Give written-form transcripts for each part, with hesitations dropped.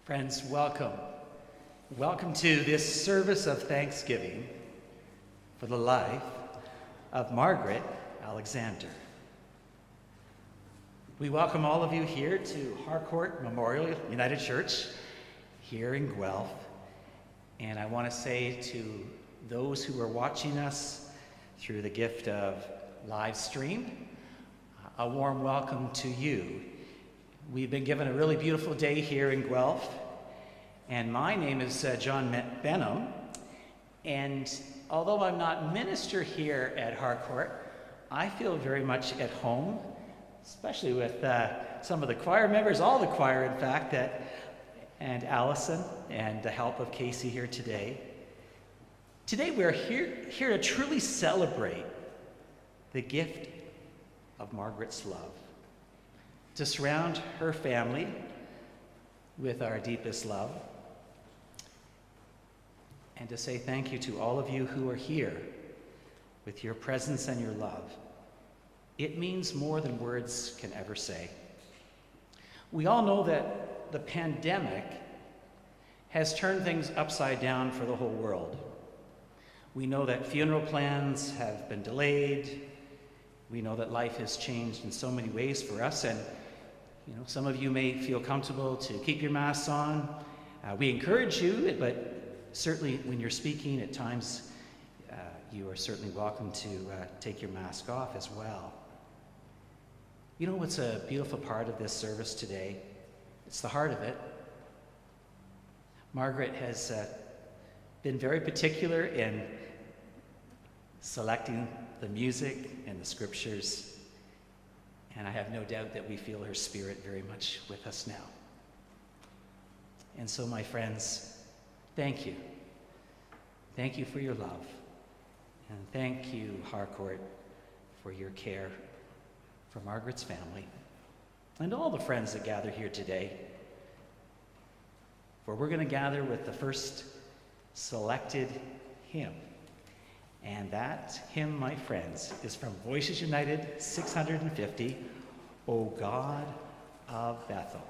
Friends, welcome. Welcome to this service of thanksgiving for the life of Margaret Alexander. We welcome all of you here to Harcourt Memorial United Church here in Guelph. And I want to say to those who are watching us through the gift of live stream, a warm welcome to you. We've been given a really beautiful day here in Guelph, and my name is John Benham, and although I'm not minister here at Harcourt, I feel very much at home, especially with some of the choir members, all the choir in fact, and Allison, and the help of Casey here today. Today we're here to truly celebrate the gift of Margaret's love, to surround her family with our deepest love, and to say thank you to all of you who are here with your presence and your love. It means more than words can ever say. We all know that the pandemic has turned things upside down for the whole world. We know that funeral plans have been delayed. We know that life has changed in so many ways for us, and some of you may feel comfortable to keep your masks on. We encourage you, but certainly when you're speaking at times, you are certainly welcome to take your mask off as well. You know what's a beautiful part of this service today? It's the heart of it. Margaret has been very particular in selecting the music and the scriptures, and I have no doubt that we feel her spirit very much with us now. And so, my friends, thank you. Thank you for your love, and thank you, Harcourt, for your care for Margaret's family and all the friends that gather here today. For we're going to gather with the first selected hymn. And that hymn, my friends, is from Voices United 650, O God of Bethel.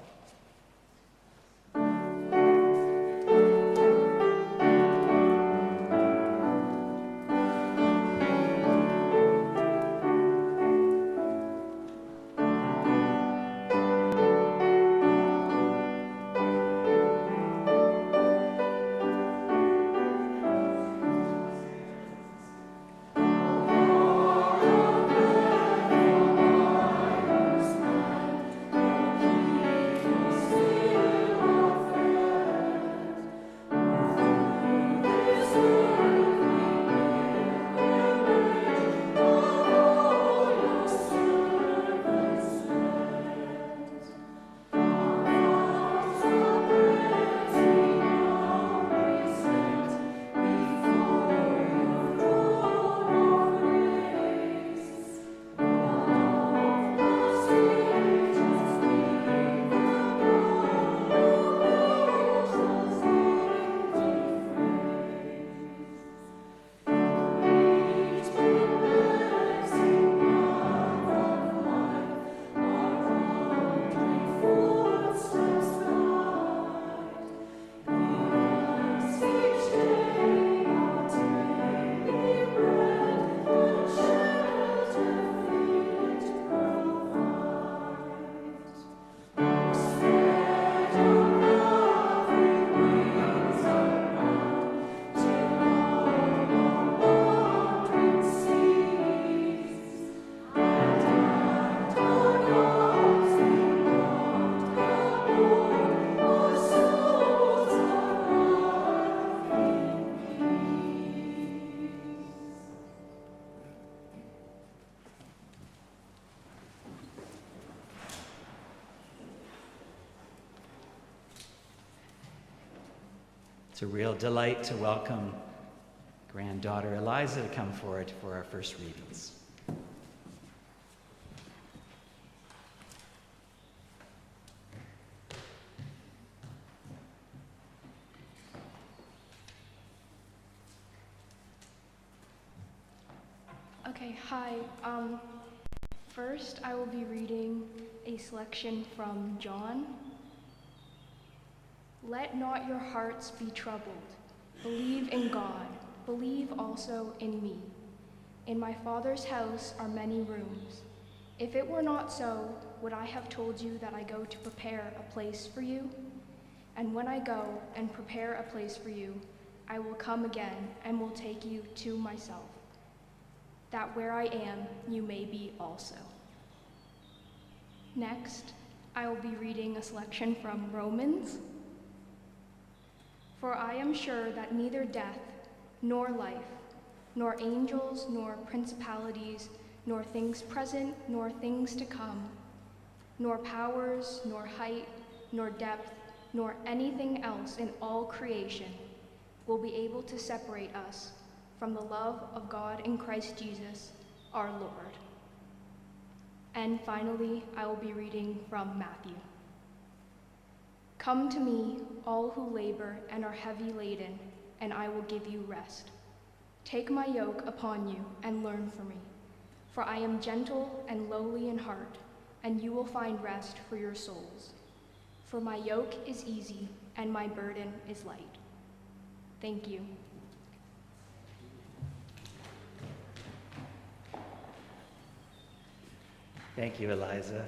It's a real delight to welcome granddaughter Eliza to come forward for our first readings. Okay, hi. First, I will be reading a selection from John. Let not your hearts be troubled. Believe in God. Believe also in me. In my Father's house are many rooms. If it were not so, would I have told you that I go to prepare a place for you? And when I go and prepare a place for you, I will come again and will take you to myself, that where I am, you may be also. Next, I will be reading a selection from Romans. For I am sure that neither death, nor life, nor angels, nor principalities, nor things present, nor things to come, nor powers, nor height, nor depth, nor anything else in all creation will be able to separate us from the love of God in Christ Jesus, our Lord. And finally, I will be reading from Matthew. Come to me, all who labor and are heavy laden, and I will give you rest. Take my yoke upon you and learn from me, for I am gentle and lowly in heart, and you will find rest for your souls. For my yoke is easy and my burden is light. Thank you. Thank you, Eliza.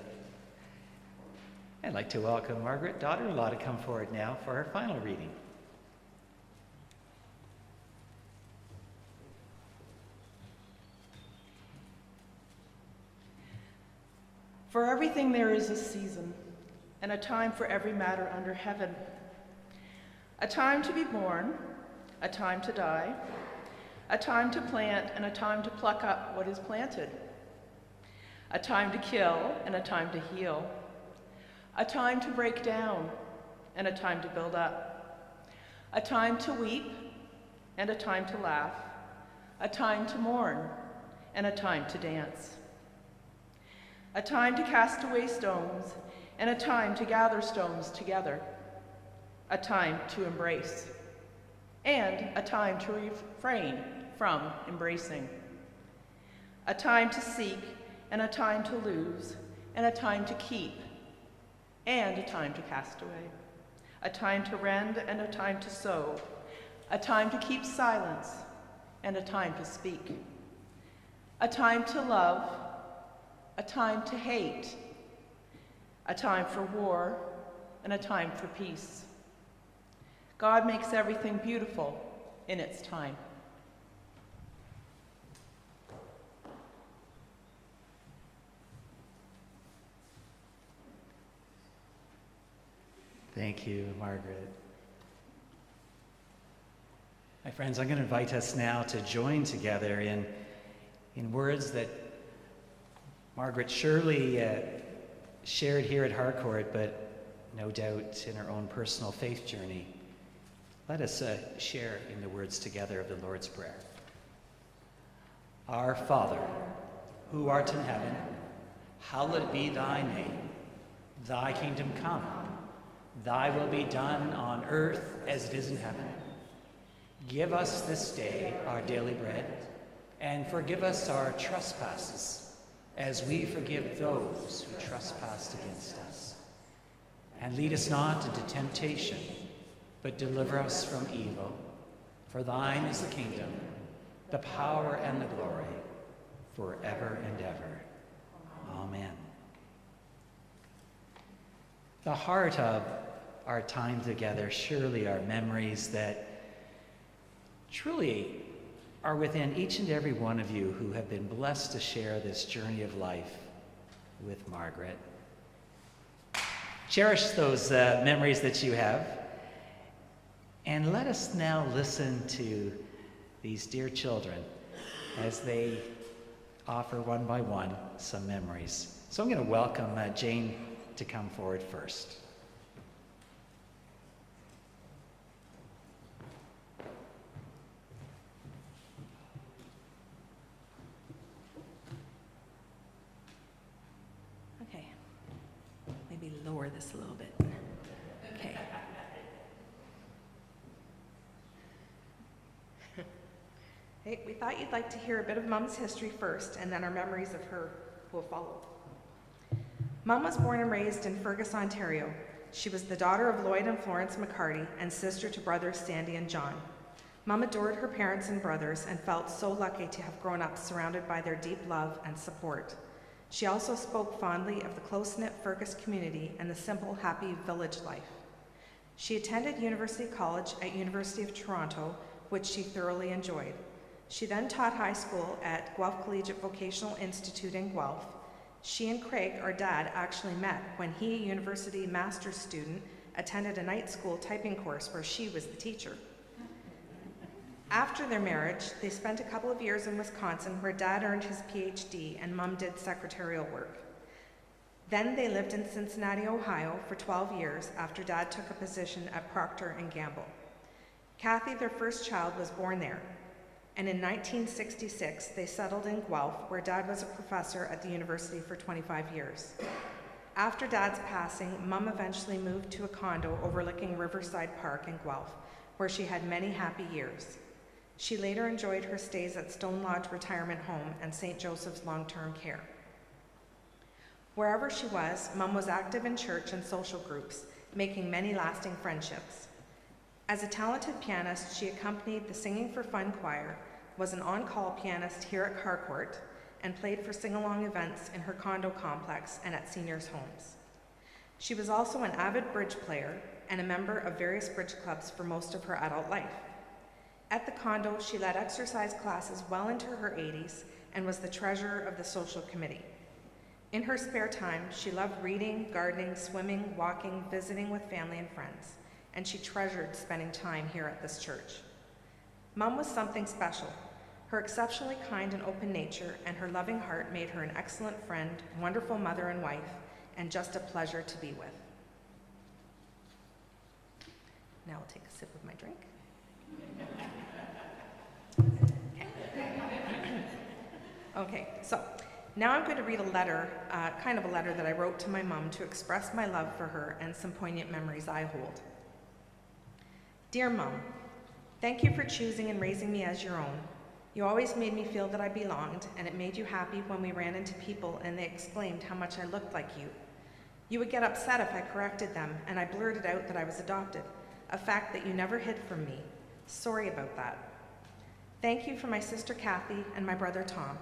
I'd like to welcome Margaret, daughter-in-law, to come forward now for her final reading. For everything there is a season, and a time for every matter under heaven. A time to be born, a time to die, a time to plant, and a time to pluck up what is planted. A time to kill, and a time to heal. A time to break down, and a time to build up. A time to weep, and a time to laugh. A time to mourn, and a time to dance. A time to cast away stones, and a time to gather stones together. A time to embrace, and a time to refrain from embracing. A time to seek, and a time to lose, and a time to keep, and a time to cast away. A time to rend, and a time to sow. A time to keep silence, and a time to speak. A time to love, a time to hate. A time for war, and a time for peace. God makes everything beautiful in its time. Thank you, Margaret. My friends, I'm going to invite us now to join together in words that Margaret surely shared here at Harcourt, but no doubt in her own personal faith journey. Let us share in the words together of the Lord's Prayer. Our Father, who art in heaven, hallowed be thy name. Thy kingdom come. Thy will be done on earth as it is in heaven. Give us this day our daily bread, and forgive us our trespasses, as we forgive those who trespass against us. And lead us not into temptation, but deliver us from evil. For thine is the kingdom, the power, and the glory, forever and ever. Amen. The heart of our time together surely are memories that truly are within each and every one of you who have been blessed to share this journey of life with Margaret. Cherish those memories that you have, and let us now listen to these dear children as they offer one by one some memories. So I'm going to welcome Jane to come forward first. Okay, maybe lower this a little bit. Okay. Hey, we thought you'd like to hear a bit of Mom's history first, and then our memories of her will follow. Mom was born and raised in Fergus, Ontario, She was the daughter of Lloyd and Florence McCarty and sister to brothers Sandy and John. Mom adored her parents and brothers and felt so lucky to have grown up surrounded by their deep love and support. She also spoke fondly of the close-knit Fergus community and the simple, happy village life. She attended University College at University of Toronto, which she thoroughly enjoyed. She then taught high school at Guelph Collegiate Vocational Institute in Guelph. She and Craig, our dad, actually met when he, a university master's student, attended a night school typing course where she was the teacher. After their marriage, they spent a couple of years in Wisconsin where Dad earned his PhD and Mom did secretarial work. Then they lived in Cincinnati, Ohio for 12 years after Dad took a position at Procter & Gamble. Kathy, their first child, was born there, and in 1966 they settled in Guelph where Dad was a professor at the university for 25 years. After Dad's passing, Mom eventually moved to a condo overlooking Riverside Park in Guelph, where she had many happy years. She later enjoyed her stays at Stone Lodge Retirement Home and St. Joseph's Long-Term Care. Wherever she was, Mom was active in church and social groups, making many lasting friendships. As a talented pianist, she accompanied the Singing for Fun choir, was an on-call pianist here at Harcourt, and played for sing-along events in her condo complex and at seniors' homes. She was also an avid bridge player and a member of various bridge clubs for most of her adult life. At the condo, she led exercise classes well into her 80s and was the treasurer of the social committee. In her spare time, she loved reading, gardening, swimming, walking, visiting with family and friends, and she treasured spending time here at this church. Mom was something special. Her exceptionally kind and open nature and her loving heart made her an excellent friend, wonderful mother and wife, and just a pleasure to be with. Now I'll take a sip of my drink. Okay, so now I'm going to read a letter, kind of a letter that I wrote to my mom to express my love for her and some poignant memories I hold. Dear Mom, thank you for choosing and raising me as your own. You always made me feel that I belonged, and it made you happy when we ran into people and they exclaimed how much I looked like you. You would get upset if I corrected them, and I blurted out that I was adopted, a fact that you never hid from me. Sorry about that. Thank you for my sister Kathy and my brother Tom.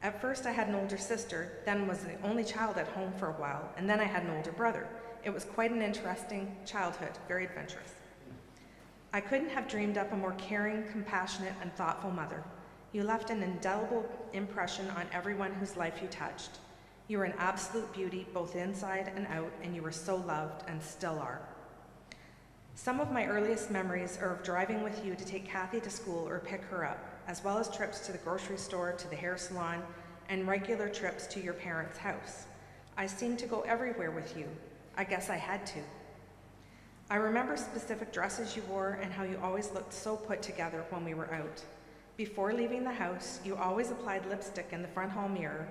At first I had an older sister, then was the only child at home for a while, and then I had an older brother. It was quite an interesting childhood, very adventurous. I couldn't have dreamed up a more caring, compassionate, and thoughtful mother. You left an indelible impression on everyone whose life you touched. You were an absolute beauty, both inside and out, and you were so loved and still are. Some of my earliest memories are of driving with you to take Kathy to school or pick her up, as well as trips to the grocery store, to the hair salon, and regular trips to your parents' house. I seemed to go everywhere with you. I guess I had to. I remember specific dresses you wore and how you always looked so put together when we were out. Before leaving the house, you always applied lipstick in the front hall mirror,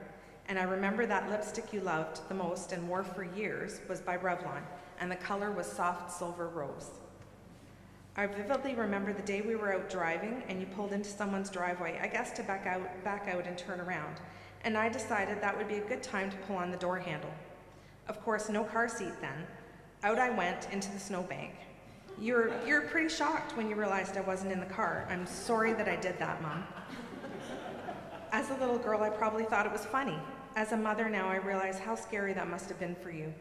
and I remember that lipstick you loved the most and wore for years was by Revlon, and the color was soft silver rose. I vividly remember the day we were out driving and you pulled into someone's driveway, I guess to back out and turn around, and I decided that would be a good time to pull on the door handle. Of course, no car seat then. Out I went into the snowbank. You're pretty shocked when you realized I wasn't in the car. I'm sorry that I did that, Mom. As a little girl, I probably thought it was funny. As a mother now, I realize how scary that must have been for you.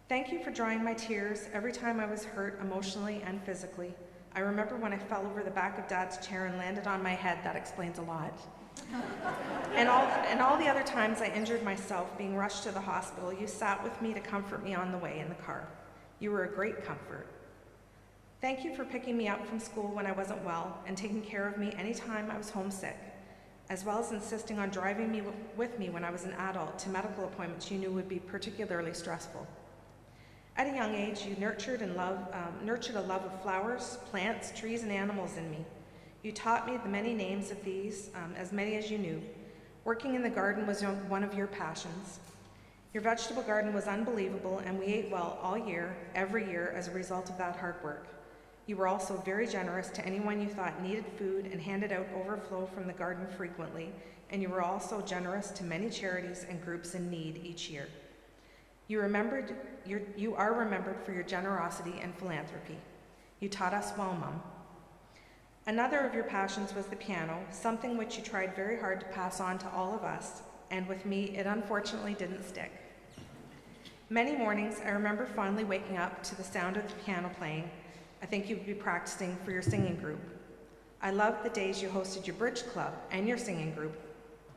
Thank you for drying my tears every time I was hurt emotionally and physically. I remember when I fell over the back of Dad's chair and landed on my head. That explains a lot. And all the other times I injured myself being rushed to the hospital, you sat with me to comfort me on the way in the car. You were a great comfort. Thank you for picking me up from school when I wasn't well and taking care of me anytime I was homesick, as well as insisting on driving me with me when I was an adult to medical appointments you knew would be particularly stressful. At a young age, you nurtured a love of flowers, plants, trees, and animals in me. You taught me the many names of these, as many as you knew. Working in the garden was one of your passions. Your vegetable garden was unbelievable, and we ate well all year, every year, as a result of that hard work. You were also very generous to anyone you thought needed food and handed out overflow from the garden frequently, and you were also generous to many charities and groups in need each year. You are remembered for your generosity and philanthropy. You taught us well, Mum. Another of your passions was the piano, something which you tried very hard to pass on to all of us, and with me, it unfortunately didn't stick. Many mornings, I remember fondly waking up to the sound of the piano playing. I think you would be practicing for your singing group. I loved the days you hosted your bridge club and your singing group,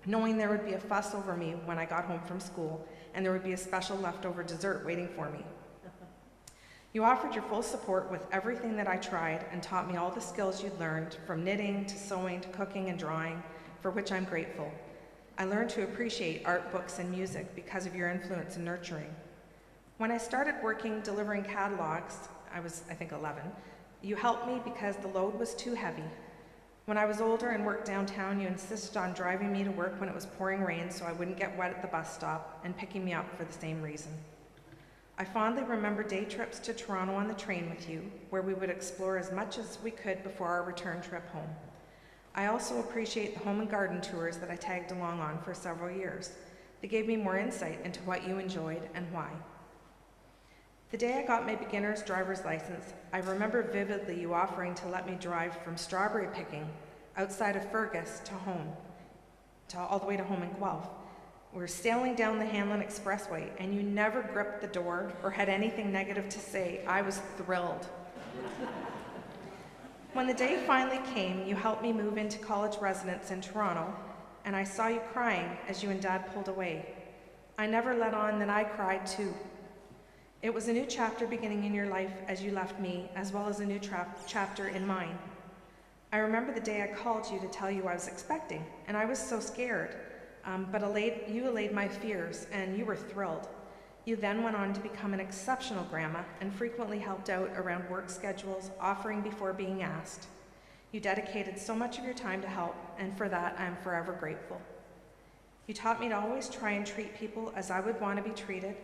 knowing there would be a fuss over me when I got home from school, and there would be a special leftover dessert waiting for me. You offered your full support with everything that I tried and taught me all the skills you'd learned, from knitting to sewing to cooking and drawing, for which I'm grateful. I learned to appreciate art, books, and music because of your influence and nurturing. When I started working delivering catalogs, I was, I think, 11, you helped me because the load was too heavy. When I was older and worked downtown, you insisted on driving me to work when it was pouring rain so I wouldn't get wet at the bus stop, and picking me up for the same reason. I fondly remember day trips to Toronto on the train with you, where we would explore as much as we could before our return trip home. I also appreciate the home and garden tours that I tagged along on for several years. They gave me more insight into what you enjoyed and why. The day I got my beginner's driver's license, I remember vividly you offering to let me drive from strawberry picking outside of Fergus to all the way to home in Guelph. We were sailing down the Hanlon Expressway, and you never gripped the door or had anything negative to say. I was thrilled. When the day finally came, you helped me move into college residence in Toronto, and I saw you crying as you and Dad pulled away. I never let on that I cried too. It was a new chapter beginning in your life as you left me, as well as a new chapter in mine. I remember the day I called you to tell you I was expecting, and I was so scared. But you allayed my fears, and you were thrilled. You then went on to become an exceptional grandma and frequently helped out around work schedules, offering before being asked. You dedicated so much of your time to help, and for that I am forever grateful. You taught me to always try and treat people as I would want to be treated,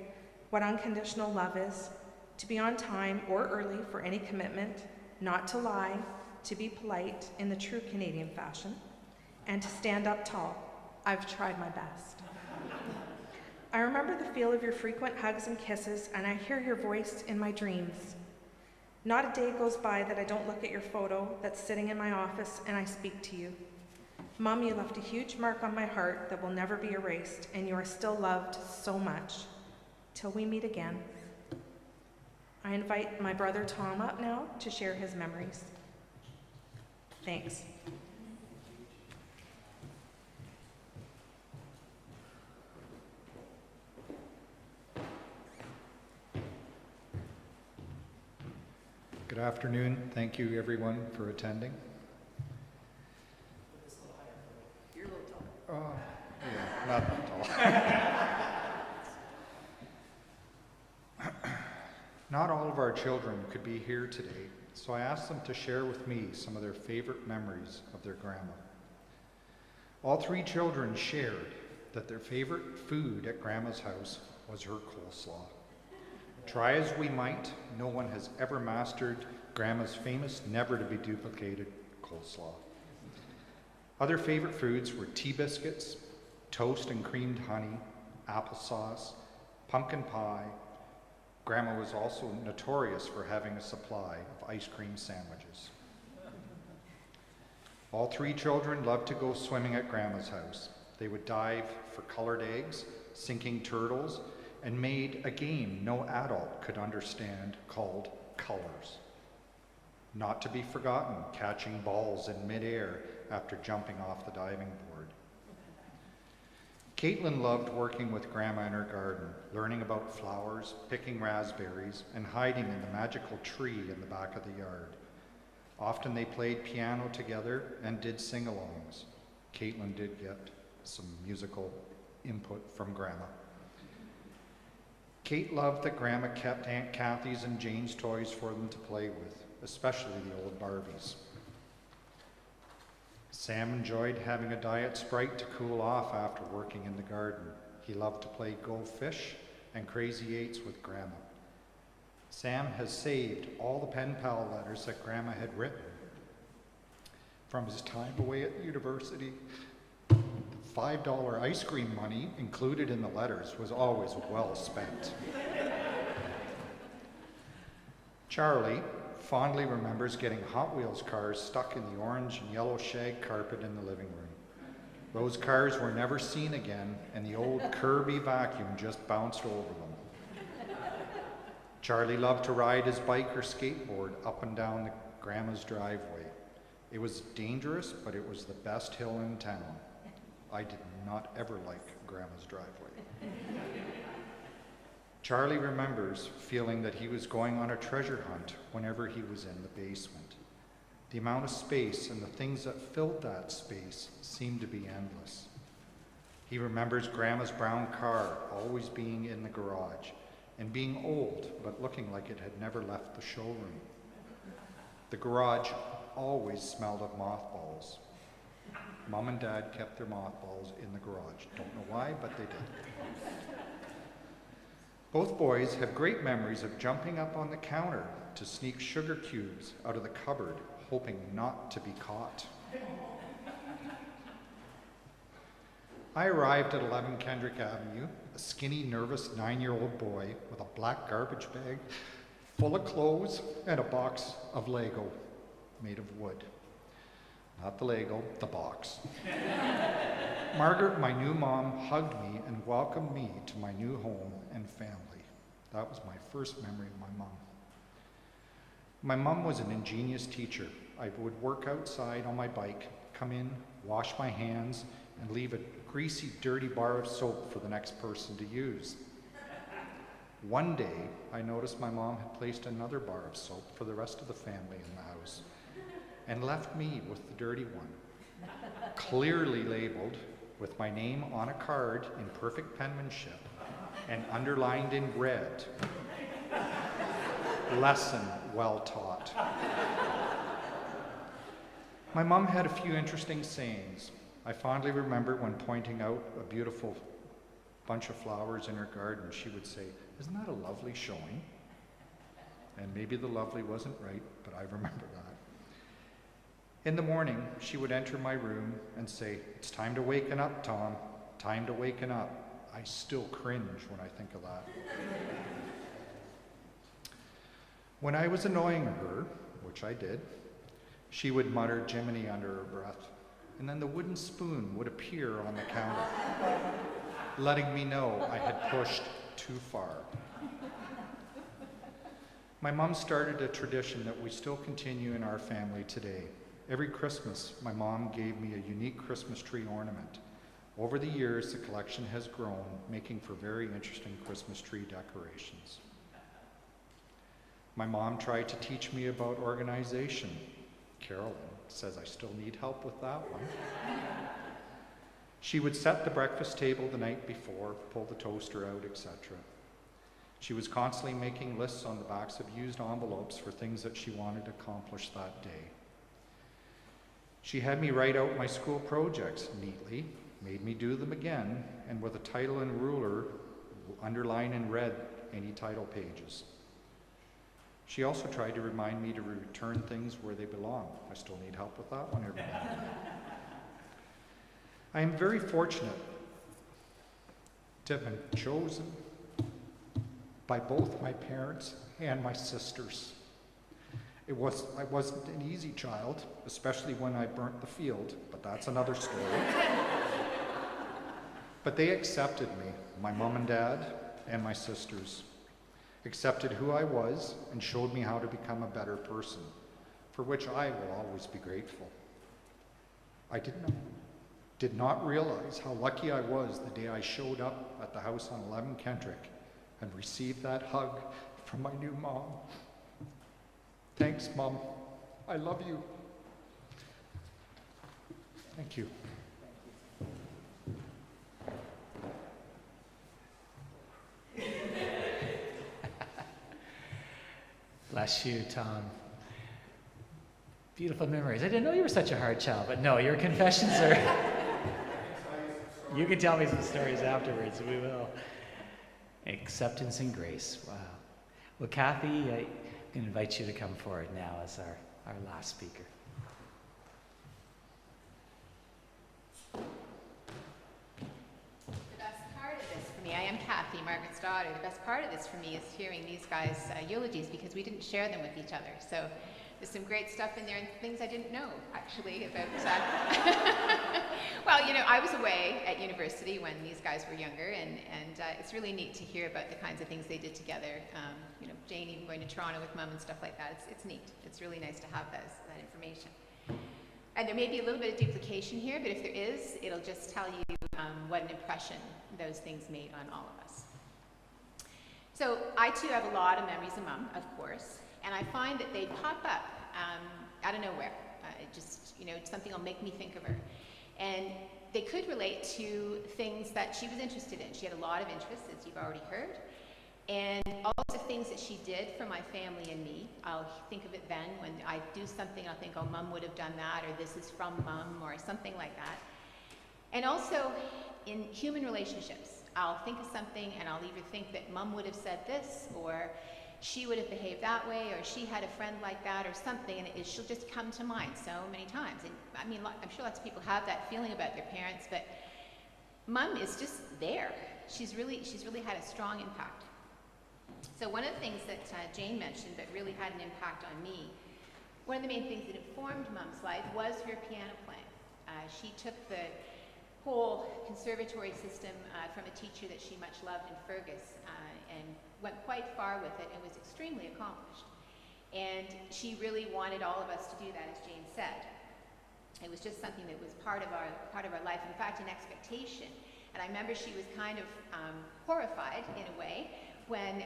what unconditional love is, to be on time or early for any commitment, not to lie, to be polite in the true Canadian fashion, and to stand up tall. I've tried my best. I remember the feel of your frequent hugs and kisses, and I hear your voice in my dreams. Not a day goes by that I don't look at your photo that's sitting in my office and I speak to you. Mom, you left a huge mark on my heart that will never be erased, and you are still loved so much. Till we meet again. I invite my brother Tom up now to share his memories. Thanks. Good afternoon. Thank you, everyone, for attending. You're a little tall. Yeah, not that tall. Not all of our children could be here today, so I asked them to share with me some of their favorite memories of their grandma. All three children shared that their favorite food at Grandma's house was her coleslaw. Try as we might, no one has ever mastered Grandma's famous, never-to-be-duplicated coleslaw. Other favorite foods were tea biscuits, toast and creamed honey, applesauce, pumpkin pie. Grandma was also notorious for having a supply of ice cream sandwiches. All three children loved to go swimming at Grandma's house. They would dive for colored eggs, sinking turtles, and made a game no adult could understand called colors. Not to be forgotten, catching balls in midair after jumping off the diving board. Caitlin loved working with Grandma in her garden, learning about flowers, picking raspberries, and hiding in the magical tree in the back of the yard. Often they played piano together and did sing-alongs. Caitlin did get some musical input from Grandma. Kate loved that Grandma kept Aunt Kathy's and Jane's toys for them to play with, especially the old Barbies. Sam enjoyed having a diet Sprite to cool off after working in the garden. He loved to play Go Fish and Crazy Eights with Grandma. Sam has saved all the pen pal letters that Grandma had written from his time away at university. $5 ice cream money included in the letters was always well spent. Charlie fondly remembers getting Hot Wheels cars stuck in the orange and yellow shag carpet in the living room. Those cars were never seen again, and the old Kirby vacuum just bounced over them. Charlie loved to ride his bike or skateboard up and down the grandma's driveway. It was dangerous, but it was the best hill in town. I did not ever like grandma's driveway. Charlie remembers feeling that he was going on a treasure hunt whenever he was in the basement. The amount of space and the things that filled that space seemed to be endless. He remembers Grandma's brown car always being in the garage and being old, but looking like it had never left the showroom. The garage always smelled of mothballs. Mom and Dad kept their mothballs in the garage. Don't know why, but they did. Both boys have great memories of jumping up on the counter to sneak sugar cubes out of the cupboard, hoping not to be caught. I arrived at 11 Kendrick Avenue, a skinny, nervous 9-year-old boy with a black garbage bag full of clothes and a box of Lego made of wood. Not the Lego, the box. Margaret, my new mom, hugged me and welcomed me to my new home and family. That was my first memory of my mom. My mom was an ingenious teacher. I would work outside on my bike, come in, wash my hands, and leave a greasy, dirty bar of soap for the next person to use. One day, I noticed my mom had placed another bar of soap for the rest of the family in the house and left me with the dirty one, clearly labeled with my name on a card in perfect penmanship and underlined in red, "Lesson well taught." My mom had a few interesting sayings. I fondly remember when pointing out a beautiful bunch of flowers in her garden, she would say, "Isn't that a lovely showing?" And maybe the lovely wasn't right, but I remember that. In the morning, she would enter my room and say, "It's time to waken up, Tom. Time to waken up." I still cringe when I think of that. When I was annoying her, which I did, she would mutter Jiminy under her breath, and then the wooden spoon would appear on the counter, letting me know I had pushed too far. My mom started a tradition that we still continue in our family today. Every Christmas, my mom gave me a unique Christmas tree ornament. Over the years, the collection has grown, making for very interesting Christmas tree decorations. My mom tried to teach me about organization. Carolyn says I still need help with that one. She would set the breakfast table the night before, pull the toaster out, etc. She was constantly making lists on the backs of used envelopes for things that she wanted accomplished that day. She had me write out my school projects neatly, made me do them again, and with a title and ruler, underline in red any title pages. She also tried to remind me to return things where they belong. I still need help with that one every now and then. I am very fortunate to have been chosen by both my parents and my sisters. I wasn't an easy child, especially when I burnt the field, but that's another story. But they accepted me, my mom and dad, and my sisters, accepted who I was and showed me how to become a better person, for which I will always be grateful. I did not realize how lucky I was the day I showed up at the house on 11 Kendrick and received that hug from my new mom. Thanks, Mom. I love you. Thank you. Bless you, Tom. Beautiful memories. I didn't know you were such a hard child, but no, your confessions are... You can tell me some stories afterwards, we will. Acceptance and grace, wow. Well, Kathy, I'm going to invite you to come forward now as our last speaker. Margaret's daughter, the best part of this for me is hearing these guys' eulogies, because we didn't share them with each other. So there's some great stuff in there and things I didn't know, actually, about well, you know, I was away at university when these guys were younger, and it's really neat to hear about the kinds of things they did together. You know, Jane even going to Toronto with Mum and stuff like that. It's neat. It's really nice to have that information. And there may be a little bit of duplication here, but if there is, it'll just tell you what an impression those things made on all of us. So I too have a lot of memories of Mum, of course, and I find that they pop up out of nowhere. Just, you know, something will make me think of her. And they could relate to things that she was interested in. She had a lot of interests, as you've already heard. And also things that she did for my family and me. I'll think of it then when I do something, I'll think, oh, Mum would have done that, or this is from Mum, or something like that. And also in human relationships, I'll think of something and I'll either think that Mum would have said this, or she would have behaved that way, or she had a friend like that, or something, and she'll just come to mind so many times. And I mean, I'm sure lots of people have that feeling about their parents, but Mum is just there. She's really had a strong impact. So one of the things that Jane mentioned that really had an impact on me, one of the main things that informed Mum's life was her piano playing. She took the whole conservatory system from a teacher that she much loved in Fergus, and went quite far with it and was extremely accomplished. And she really wanted all of us to do that, as Jane said. It was just something that was part of our life, in fact, an expectation. And I remember she was kind of horrified, in a way, when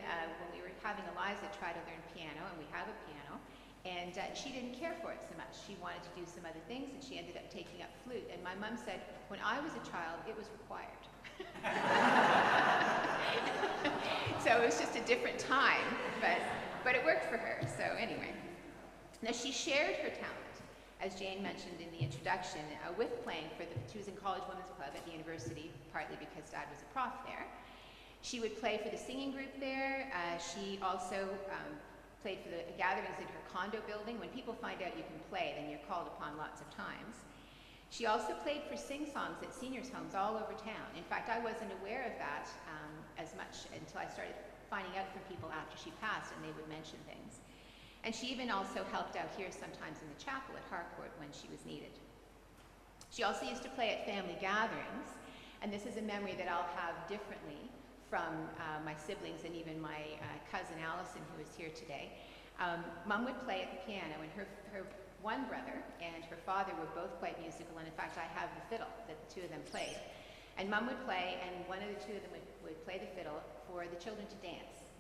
we were having Eliza try to learn piano, and we have a piano, and she didn't care for it so much. She wanted to do some other things, and she ended up taking up flute. And my mum said, when I was a child, it was required. So it was just a different time, but it worked for her. So anyway, now she shared her talent, as Jane mentioned in the introduction, with playing she was in College Women's Club at the university, partly because Dad was a prof there. She would play for the singing group there. She also played for the gatherings in her condo building. When people find out you can play, then you're called upon lots of times. She also played for sing-songs at seniors' homes all over town. In fact, I wasn't aware of that as much until I started finding out from people after she passed, and they would mention things. And she even also helped out here sometimes in the chapel at Harcourt when she was needed. She also used to play at family gatherings, and this is a memory that I'll have differently from my siblings and even my cousin Allison, who is here today. Mum would play at the piano, and her one brother and her father were both quite musical, and in fact I have the fiddle that the two of them played. And Mum would play, and one of the two of them would play the fiddle for the children to dance.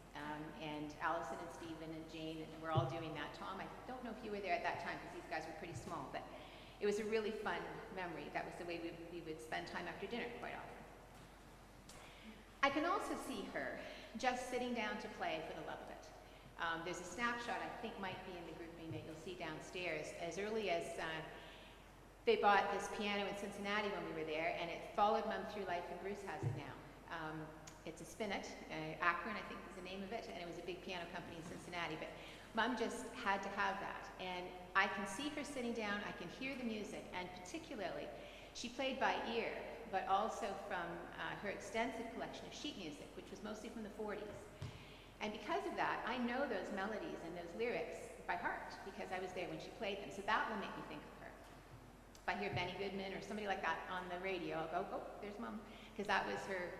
And Allison and Stephen and Jane, and we're all doing that. Tom, I don't know if you were there at that time, because these guys were pretty small, but it was a really fun memory. That was the way we would spend time after dinner quite often. I can also see her just sitting down to play for the love of it. There's a snapshot I think might be in the grouping that you'll see downstairs. As early as they bought this piano in Cincinnati when we were there, and it followed Mum through life, and Bruce has it now. It's a Spinet, Akron I think is the name of it, and it was a big piano company in Cincinnati, but Mum just had to have that. And I can see her sitting down, I can hear the music, and particularly, she played by ear, but also from her extensive collection of sheet music, which was mostly from the 40s. And because of that, I know those melodies and those lyrics by heart, because I was there when she played them, so that will make me think of her. If I hear Benny Goodman or somebody like that on the radio, I'll go, oh, there's Mum, because that was her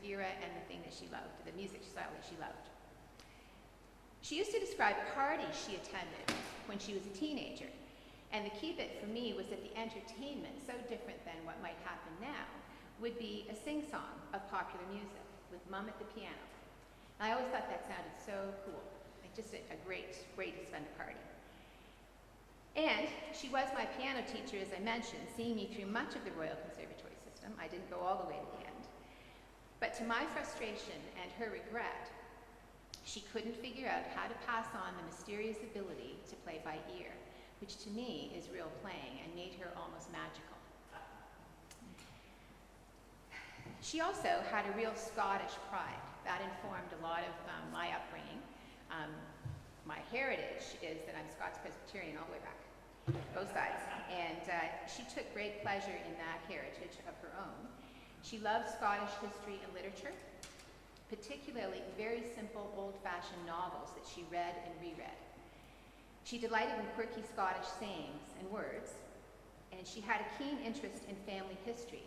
era and the thing that she loved, the music style that she loved. She used to describe parties she attended when she was a teenager, and the key bit for me was that the entertainment, so different than what might happen now, would be a sing-song of popular music with Mum at the piano. And I always thought that sounded so cool, like just a great way to spend a party. And she was my piano teacher, as I mentioned, seeing me through much of the Royal Conservatory system. I didn't go all the way to the end. But to my frustration and her regret, she couldn't figure out how to pass on the mysterious ability to play by ear, which to me is real playing and made her almost magical. She also had a real Scottish pride. That informed a lot of my upbringing. My heritage is that I'm Scots Presbyterian all the way back, both sides. And she took great pleasure in that heritage of her own. She loved Scottish history and literature, particularly very simple, old-fashioned novels that she read and reread. She delighted in quirky Scottish sayings and words, and she had a keen interest in family history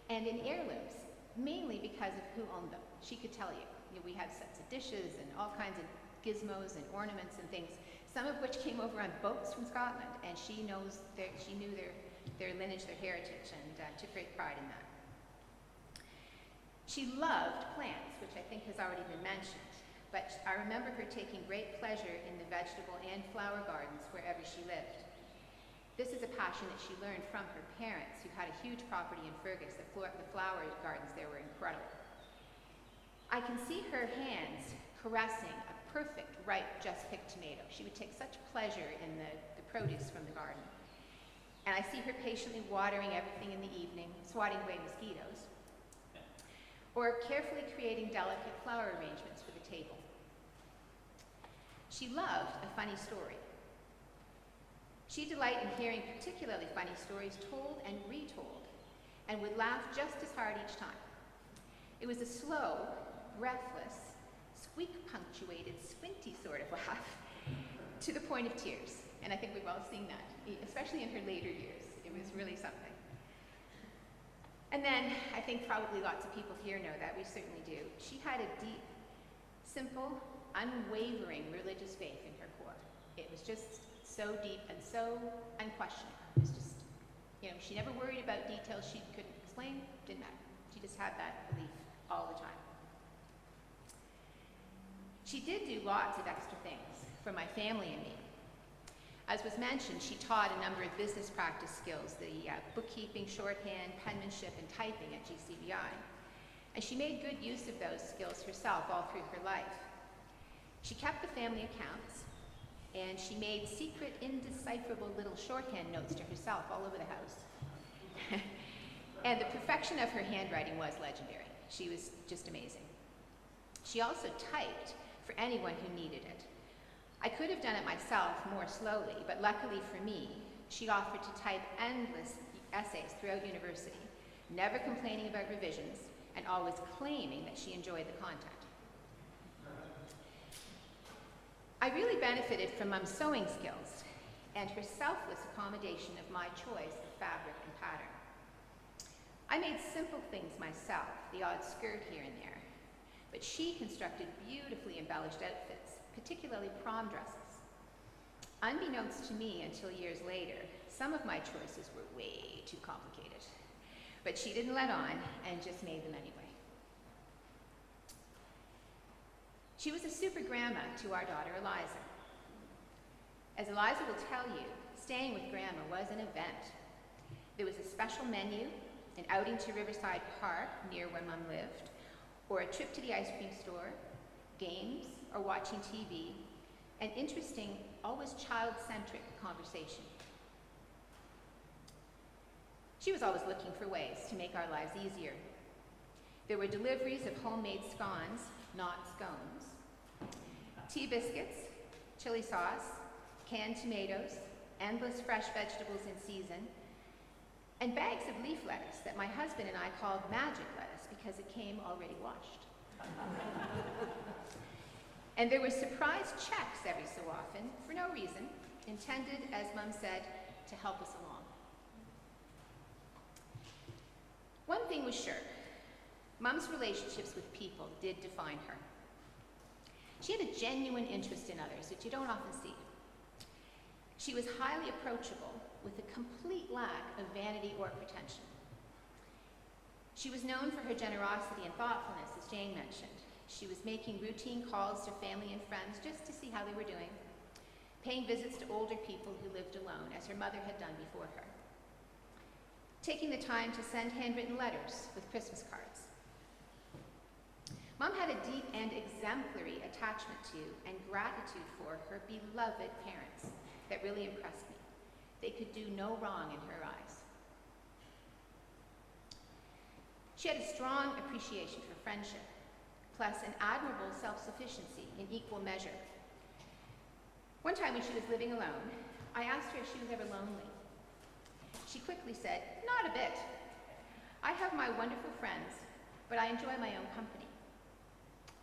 and in heirlooms, mainly because of who owned them. She could tell you. We have sets of dishes and all kinds of gizmos and ornaments and things, some of which came over on boats from Scotland, and she knew their lineage, their heritage, and took great pride in that. She loved plants, which I think has already been mentioned, but I remember her taking great pleasure in the vegetable and flower gardens wherever she lived. This is a passion that she learned from her parents, who had a huge property in Fergus. The flower gardens there were incredible. I can see her hands caressing a perfect, ripe, just-picked tomato. She would take such pleasure in the produce from the garden. And I see her patiently watering everything in the evening, swatting away mosquitoes, or carefully creating delicate flower arrangements for the table. She loved a funny story. She delighted in hearing particularly funny stories told and retold, and would laugh just as hard each time. It was a slow, breathless, squeak-punctuated, squinty sort of laugh, to the point of tears. And I think we've all seen that, especially in her later years. It was really something. And then, I think probably lots of people here know that, we certainly do. She had a deep, simple, unwavering religious faith in her core. It was just so deep and so unquestioning. It was just, she never worried about details she couldn't explain, didn't matter. She just had that belief all the time. She did do lots of extra things for my family and me. As was mentioned, she taught a number of business practice skills, the bookkeeping, shorthand, penmanship, and typing at GCBI. And she made good use of those skills herself all through her life. She kept the family accounts, and she made secret, indecipherable little shorthand notes to herself all over the house. And the perfection of her handwriting was legendary. She was just amazing. She also typed for anyone who needed it. I could have done it myself more slowly, but luckily for me, she offered to type endless essays throughout university, never complaining about revisions, and always claiming that she enjoyed the content. I really benefited from Mom's sewing skills and her selfless accommodation of my choice of fabric and pattern. I made simple things myself, the odd skirt here and there, but she constructed beautifully embellished outfits, particularly prom dresses. Unbeknownst to me until years later, some of my choices were way too complicated, but she didn't let on and just made them anyway. She was a super grandma to our daughter, Eliza. As Eliza will tell you, staying with Grandma was an event. There was a special menu, an outing to Riverside Park near where Mom lived, or a trip to the ice cream store, games, or watching TV, an interesting, always child-centric conversation. She was always looking for ways to make our lives easier. There were deliveries of homemade scones, not scones, tea biscuits, chili sauce, canned tomatoes, endless fresh vegetables in season, and bags of leaf lettuce that my husband and I called magic lettuce because it came already washed. And there were surprise checks every so often, for no reason, intended, as Mom said, to help us along. One thing was sure, Mom's relationships with people did define her. She had a genuine interest in others, which you don't often see. She was highly approachable, with a complete lack of vanity or pretension. She was known for her generosity and thoughtfulness, as Jane mentioned. She was making routine calls to family and friends just to see how they were doing, paying visits to older people who lived alone, as her mother had done before her, taking the time to send handwritten letters with Christmas cards. Mom had a deep and exemplary attachment to and gratitude for her beloved parents that really impressed me. They could do no wrong in her eyes. She had a strong appreciation for friendship, plus an admirable self-sufficiency in equal measure. One time when she was living alone, I asked her if she was ever lonely. She quickly said, "Not a bit. I have my wonderful friends, but I enjoy my own company."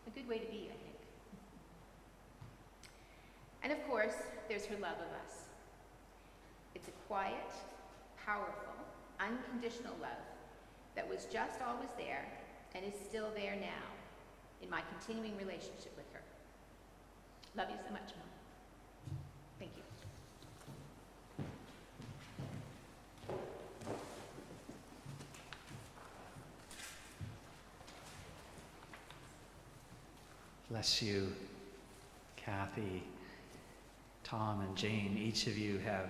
A good way to be, I think. And of course, there's her love of us. It's a quiet, powerful, unconditional love that was just always there and is still there now in my continuing relationship with her. Love you so much, Mom. Thank you. Bless you, Kathy, Tom, and Jane. Each of you have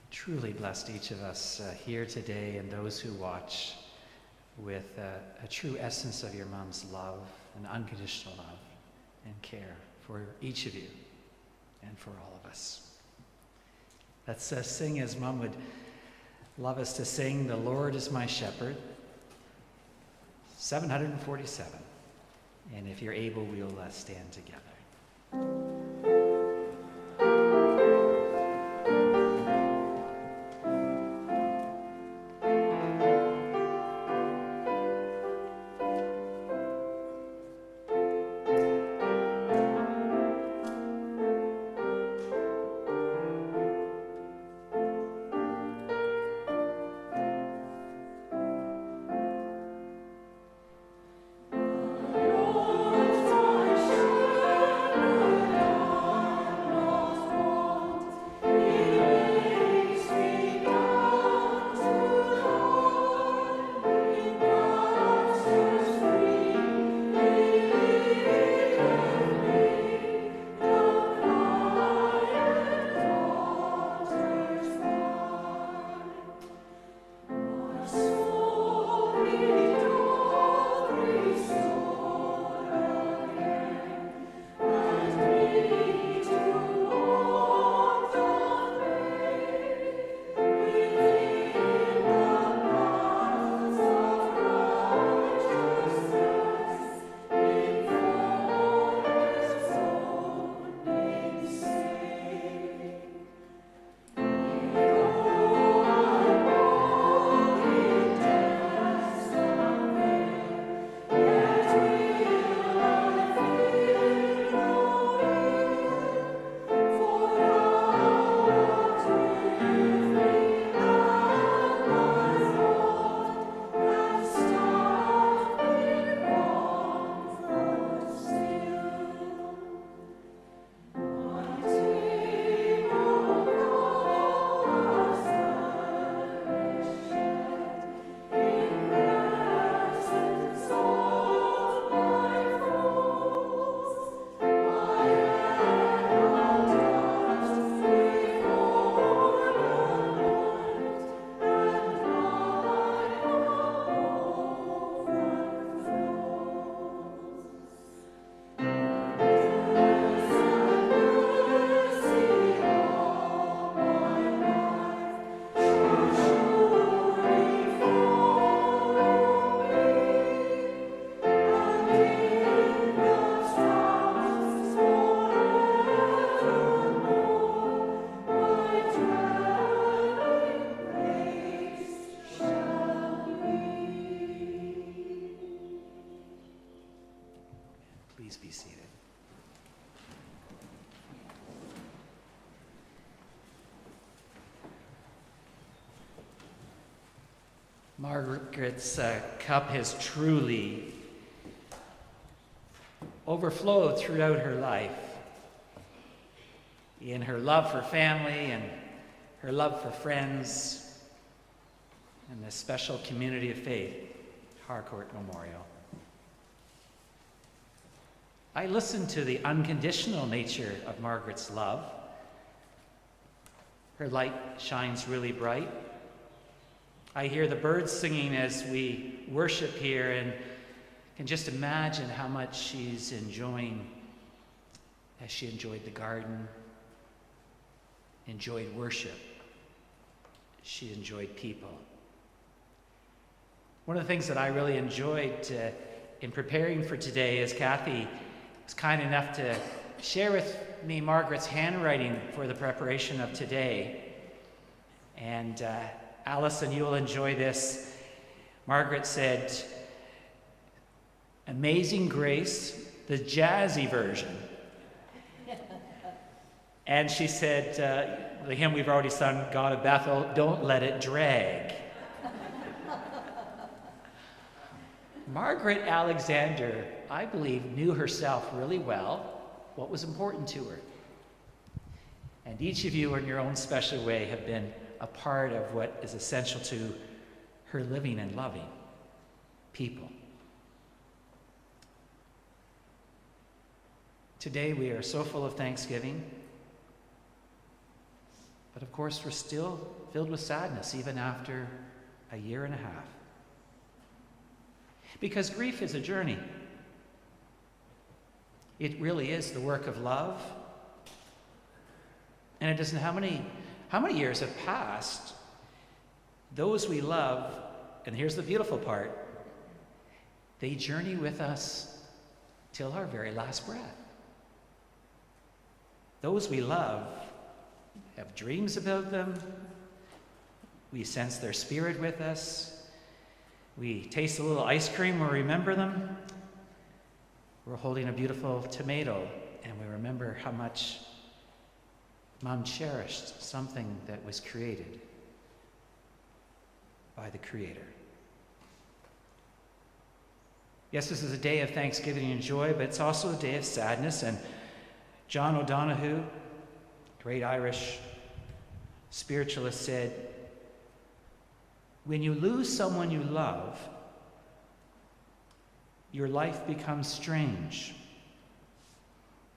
truly blessed each of us here today and those who watch with a true essence of your mom's love and unconditional love and care for each of you and for all of us. Let's sing as Mom would love us to sing, "The Lord is my shepherd," 747. And if you're able, we'll stand together. Please be seated. Margaret's cup has truly overflowed throughout her life in her love for family and her love for friends and the special community of faith, Harcourt Memorial. I listened to the unconditional nature of Margaret's love. Her light shines really bright. I hear the birds singing as we worship here and can just imagine how much she's enjoying as she enjoyed the garden, enjoyed worship. She enjoyed people. One of the things that I really enjoyed in preparing for today is Kathy was kind enough to share with me Margaret's handwriting for the preparation of today. And Allison, you will enjoy this. Margaret said, Amazing Grace, the jazzy version. And she said, the hymn we've already sung, God of Bethel, don't let it drag. Margaret Alexander, I believe, knew herself really well, what was important to her. And each of you, in your own special way, have been a part of what is essential to her living and loving people. Today we are so full of thanksgiving, but of course we're still filled with sadness even after a year and a half. Because grief is a journey. It really is the work of love. And it doesn't, how many years have passed, those we love, and here's the beautiful part, they journey with us till our very last breath. Those we love have dreams about them. We sense their spirit with us. We taste a little ice cream or remember them. We're holding a beautiful tomato and we remember how much Mom cherished something that was created by the Creator. Yes, this is a day of thanksgiving and joy, but it's also a day of sadness. And John O'Donoghue, great Irish spiritualist, said, when you lose someone you love, your life becomes strange.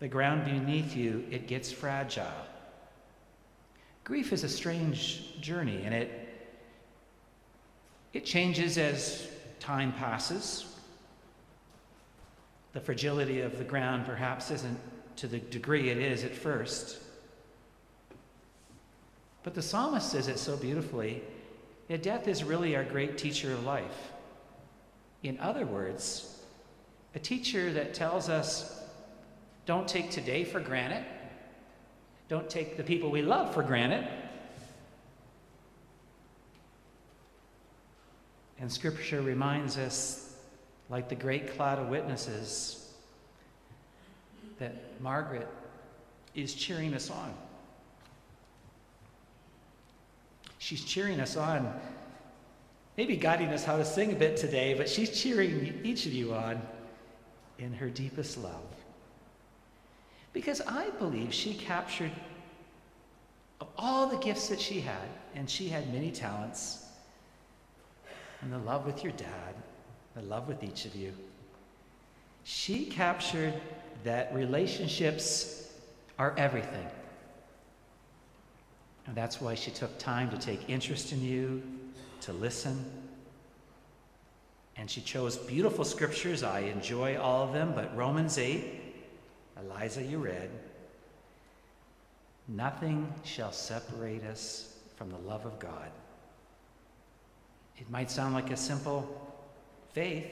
The ground beneath you, it gets fragile. Grief is a strange journey, and it changes as time passes. The fragility of the ground perhaps isn't to the degree it is at first. But the psalmist says it so beautifully, that death is really our great teacher of life. In other words, a teacher that tells us, don't take today for granted. Don't take the people we love for granted. And Scripture reminds us, like the great cloud of witnesses, that Margaret is cheering us on. She's cheering us on, maybe guiding us how to sing a bit today, but she's cheering each of you on in her deepest love. Because I believe she captured, of all the gifts that she had, and she had many talents, and the love with your dad, the love with each of you, she captured that relationships are everything. And that's why she took time to take interest in you, to listen. And she chose beautiful scriptures. I enjoy all of them, but Romans 8, Eliza, you read, nothing shall separate us from the love of God. It might sound like a simple faith.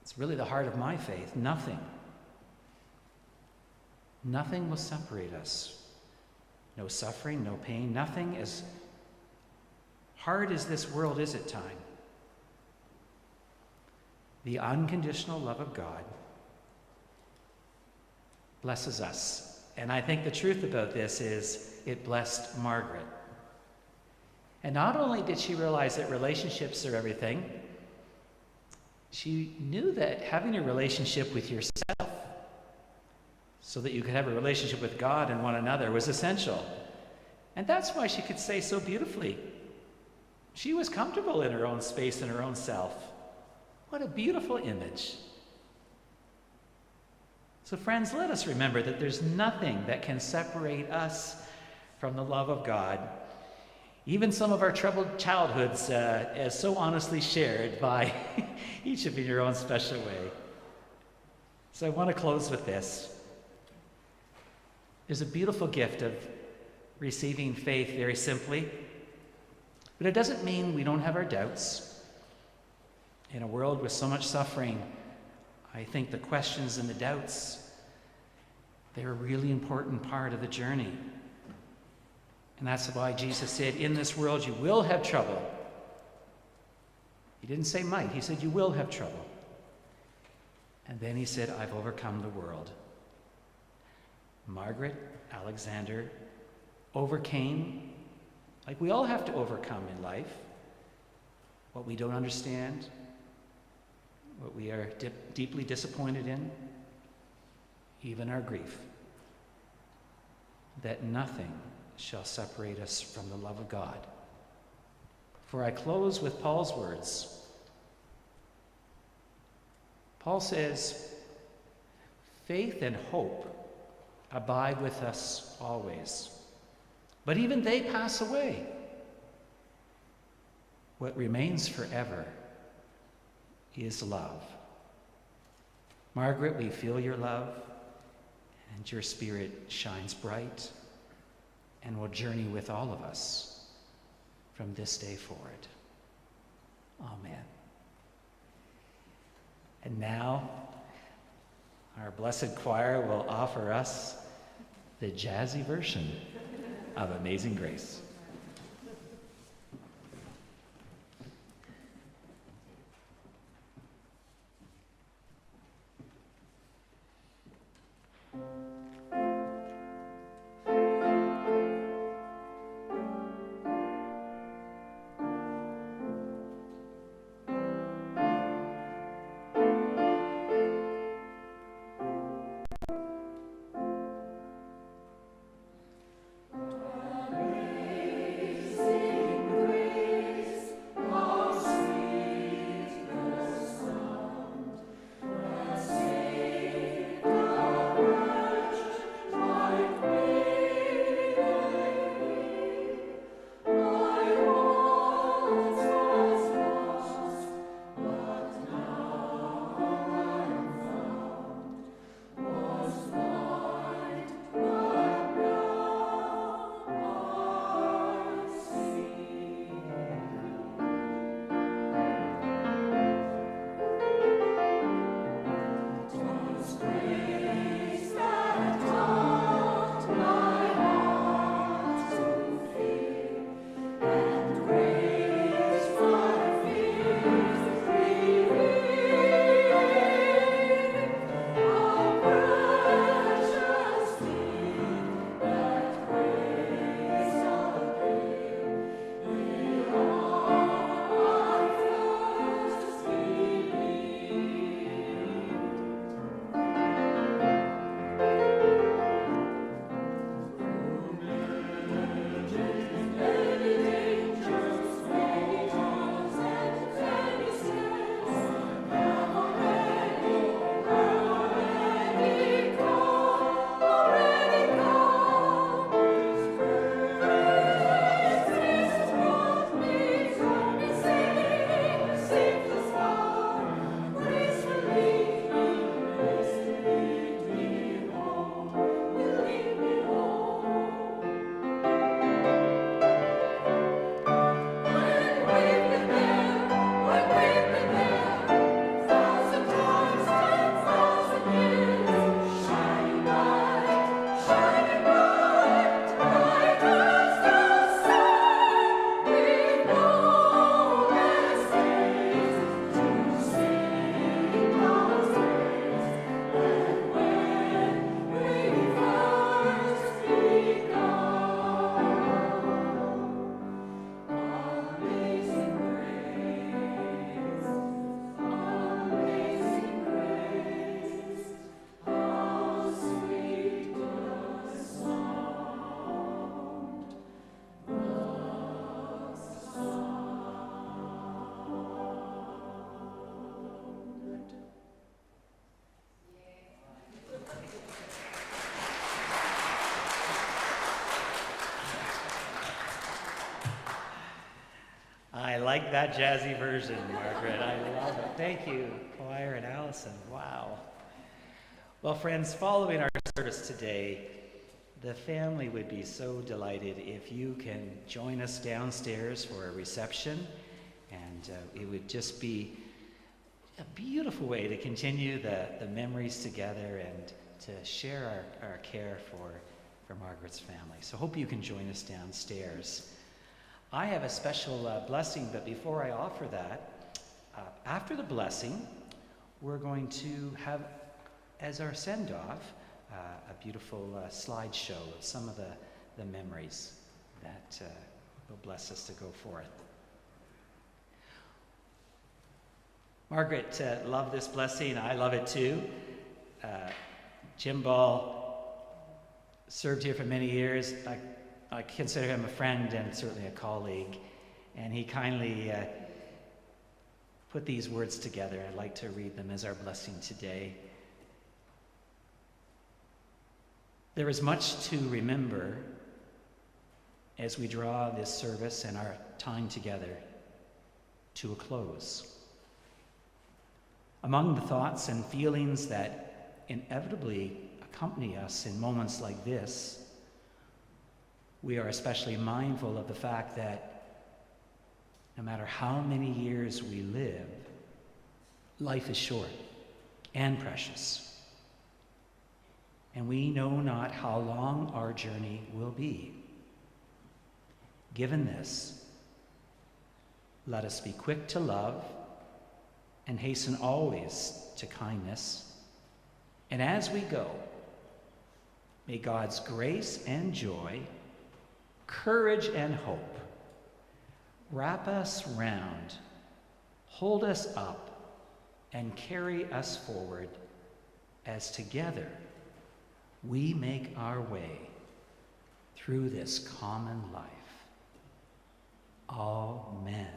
It's really the heart of my faith. Nothing. Nothing will separate us. No suffering, no pain, nothing, as hard as this world is at times. The unconditional love of God blesses us. And I think the truth about this is it blessed Margaret. And not only did she realize that relationships are everything, she knew that having a relationship with yourself so that you could have a relationship with God and one another was essential. And that's why she could say so beautifully, she was comfortable in her own space and her own self. What a beautiful image. So friends, let us remember that there's nothing that can separate us from the love of God. Even some of our troubled childhoods, as so honestly shared by each of you in your own special way. So I want to close with this. There's a beautiful gift of receiving faith very simply, but it doesn't mean we don't have our doubts. In a world with so much suffering, I think the questions and the doubts, they're a really important part of the journey. And that's why Jesus said, in this world you will have trouble. He didn't say might, he said you will have trouble. And then he said, I've overcome the world. Margaret Alexander overcame, like we all have to overcome in life, what we don't understand, what we are deeply disappointed in, even our grief, that nothing shall separate us from the love of God. For I close with Paul's words. Paul says, faith and hope abide with us always, but even they pass away. What remains forever is love. Margaret, we feel your love, and your spirit shines bright and will journey with all of us from this day forward. Amen. And now, our blessed choir will offer us the jazzy version of Amazing Grace. I like that jazzy version, Margaret. I love it. Thank you, choir and Allison. Wow. Well, friends, following our service today, the family would be so delighted if you can join us downstairs for a reception, and it would just be a beautiful way to continue the memories together and to share our care for Margaret's family. So hope you can join us downstairs. I have a special blessing, but before I offer that, after the blessing, we're going to have, as our send-off, a beautiful slideshow of some of the memories that will bless us to go forth. Margaret loved this blessing. I love it too. Jim Ball served here for many years. I consider him a friend and certainly a colleague. And he kindly put these words together. I'd like to read them as our blessing today. There is much to remember as we draw this service and our time together to a close. Among the thoughts and feelings that inevitably accompany us in moments like this, we are especially mindful of the fact that no matter how many years we live, life is short and precious. And we know not how long our journey will be. Given this, let us be quick to love and hasten always to kindness. And as we go, may God's grace and joy, courage and hope wrap us round, hold us up, and carry us forward as together we make our way through this common life. Amen.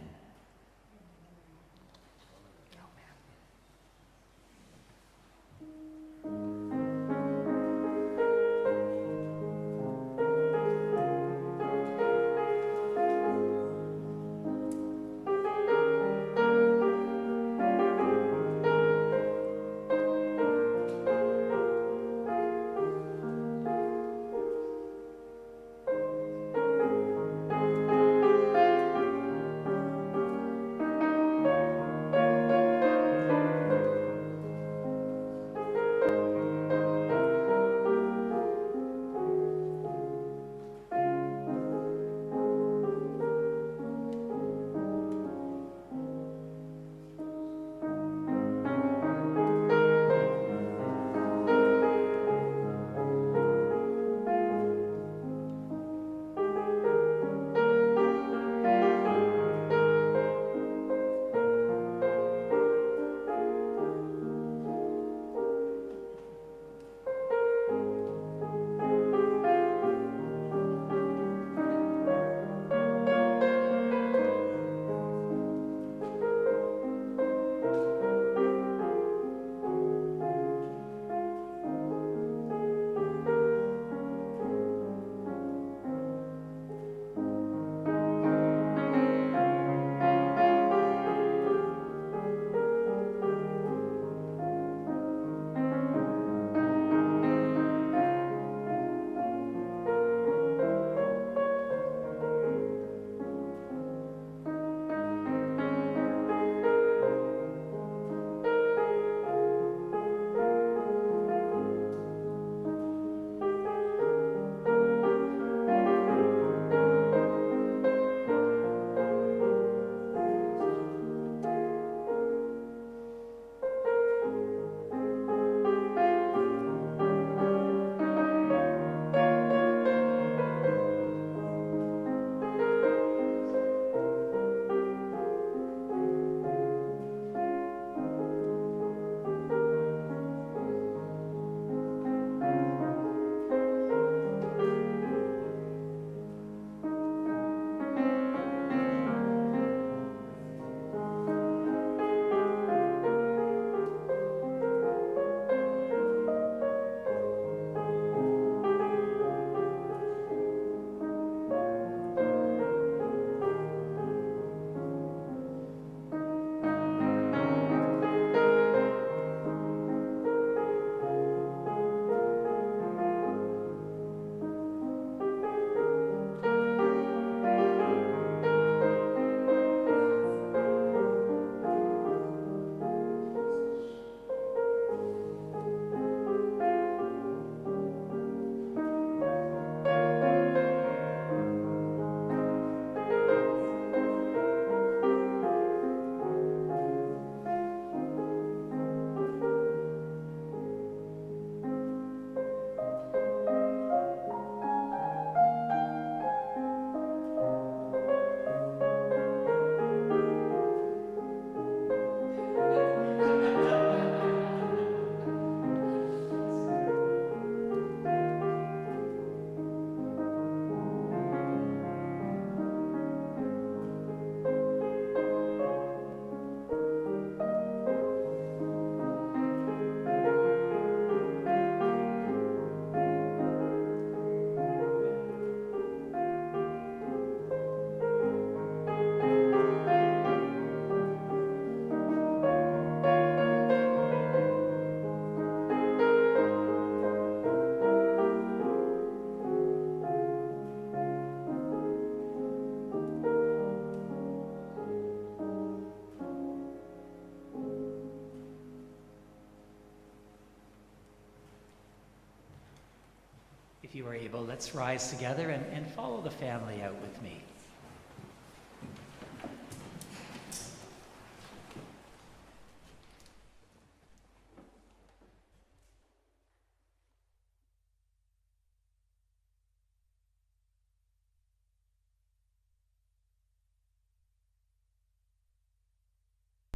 if you are able, let's rise together and follow the family out with me.